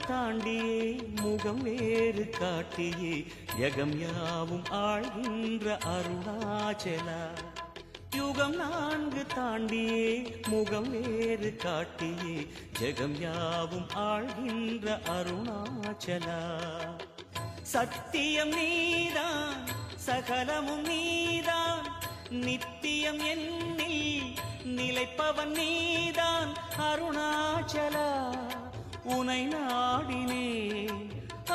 தாண்டியே முகம் வேறு காட்டியே யகம் யாவும் ஆழ்கின்ற அருணாச்சலா. யுகம் 4 தாண்டியே முகம் வேறு காட்டியே ஜெகம் யாவும் ஆழ்கின்ற அருணாச்சலா. சத்தியம் நீதான் சகலமும் நீதான் நித்தியம் என்னில் நிலைப்பவன் நீதான் அருணாச்சலா. உனை நாடினேன்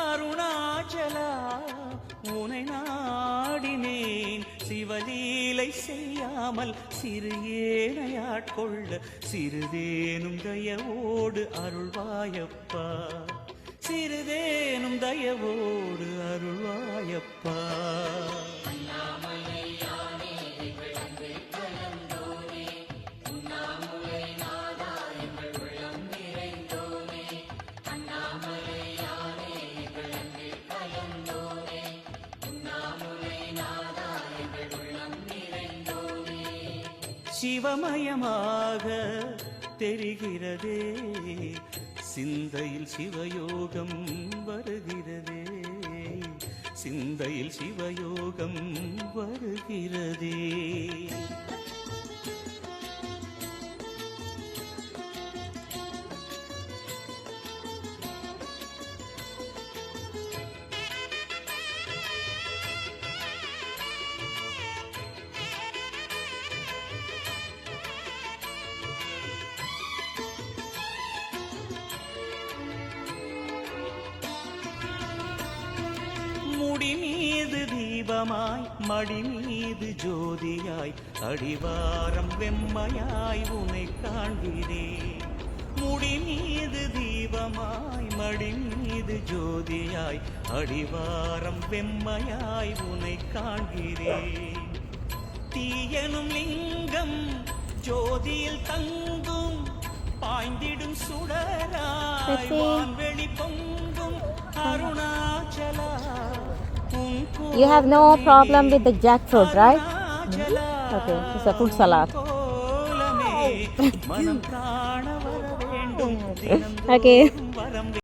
அருணாச்சலா, உனை நாடினேன். சிவலீலை செய்யாமல் சிறு ஏனையாட்கொள்ள சிறிதேனும் தயவோடு அருள்வாயப்பா, சிறிதேனும் தயவோடு அருள்வாயப்பா. சிவமயமாக தெரிகிறதே சிந்தையில் சிவயோகம் வருகிறதே, சிந்தையில் சிவயோகம் வருகிறதே. முடி மீது தீபமாய் மடி மீது ஜோதியாய் அடிவாரம் வெம்மையாய் உனை காண்கிறேன். முடி மீது தீபமாய் மடி மீது ஜோதியாய் அடிவாரம் வெம்மையாய் உனை காண்கிறேன். தீயனும் லிங்கம் ஜோதியில் தங்கும் பாய்ந்திடும் சுடராய் வான்வெளி பொங்கும் Arunachala. You have no problem with the jackfruit, right? Okay, it's a fruit salad. Okay.